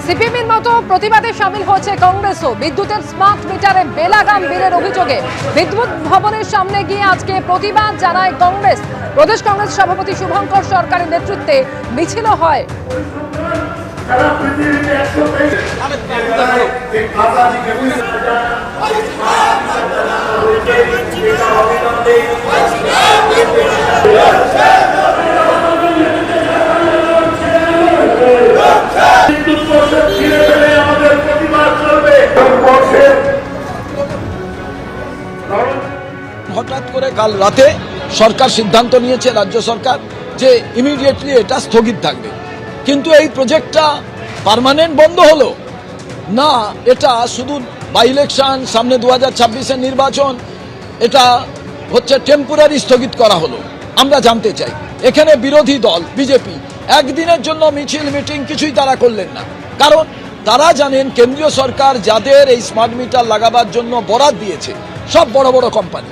সিপিএমের মতো প্রতিবাদে সামিল হয়েছে কংগ্রেসও। বিদ্যুতের স্মার্ট মিটারে বেলাগাম বিলের অভিযোগে বিদ্যুৎ ভবনের সামনে গিয়ে আজকে প্রতিবাদ জানায় কংগ্রেস। প্রদেশ কংগ্রেস সভাপতি শুভঙ্কর সরকারের নেতৃত্বে মিছিল হয়। হঠাৎ করে কাল রাতে সরকার সিদ্ধান্ত নিয়েছে, রাজ্য সরকার, যে ইমিডিয়েটলি এটা স্থগিত থাকবে। কিন্তু এই প্রজেক্টটা পার্মানেন্ট বন্ধ হলো না, এটা শুধু বাই ইলেকশন, সামনে 2026-এর নির্বাচন, এটা হচ্ছে টেম্পোরারি স্থগিত করা হলো। আমরা জানতে চাই, এখানে বিরোধী দল বিজেপি একদিনের জন্য মিছিল মিটিং কিছুই তারা করলেন না, কারণ তারা জানেন কেন্দ্রীয় সরকার যাদের এই স্মার্ট মিটার লাগাবার জন্য বরাদ দিয়েছে সব বড় বড় কোম্পানি।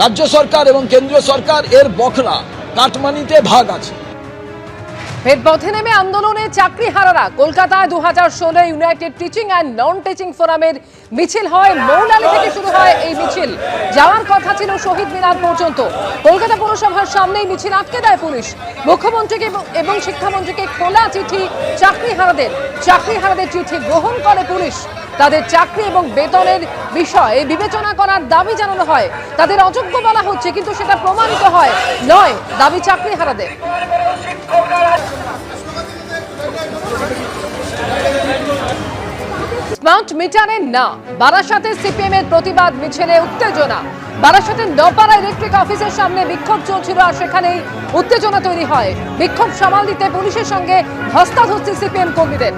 রাজ্য সরকার এবং কেন্দ্রীয় সরকার এর বখরা কাটমানিতে ভাগ আছে। পেটপথে নেমে আন্দোলনে চাকরিহারারা। কলকাতায় 2016 United teaching and non teaching ফোরামের মিছিল হয়। মৌলালী থেকে শুরু হয় এই মিছিল, যাওয়ার কথা ছিল শহীদ মিনার পর্যন্ত। কলকাতা পৌরসভার সামনেই মিছিল আটকে দেয় পুলিশ। মুখ্যমন্ত্রীকে এবং শিক্ষামন্ত্রীকে খোলা চিঠি চাকরিহারাদের চিঠি গ্রহণ করে পুলিশ। তাদের চাকরি এবং বেতনের বিষয়ে বিবেচনা করার দাবি জানানো হয়। তাদের অযোগ্য বলা হচ্ছে, কিন্তু সেটা প্রমাণিত হয় নয়, দাবি চাকরিহারাদের। স্মার্ট মিটারে না, বারাসাতে সিপিএম এর প্রতিবাদ মিছিলে উত্তেজনা। বারাসাতের নপাড়া ইলেকট্রিক অফিসের সামনে বিক্ষোভ চলছিল, আর সেখানেই উত্তেজনা তৈরি হয়। বিক্ষোভ সামাল দিতে পুলিশের সঙ্গে ধস্তাধস্তি সিপিএম কর্মীদের।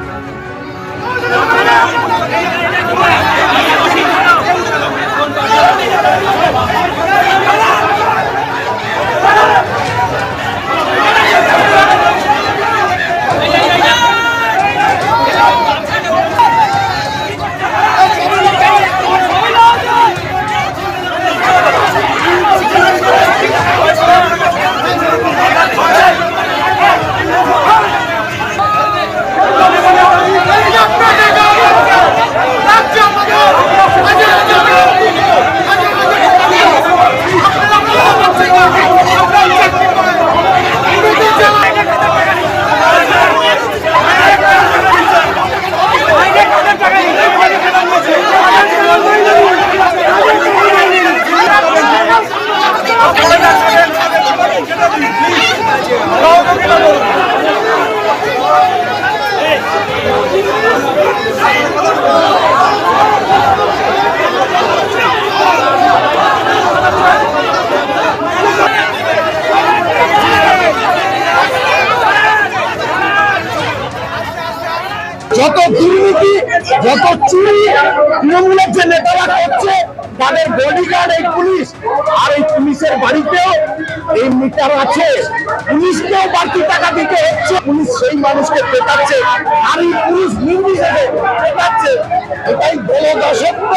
যত দুর্নীতি, যত চুরি তৃণমূলের যে নেতারা করছে, তাদের বডিগার্ড এই পুলিশ। আর এই পুলিশের বাড়িতেও এই মিটার আছে, পুলিশকেও বাড়তি টাকা দিতে হচ্ছে। পুলিশ সেই মানুষকে পেটাচ্ছে, আর এই পুলিশ নির্বিশেষে পেটাচ্ছে। এটাই দলদাসত্ব।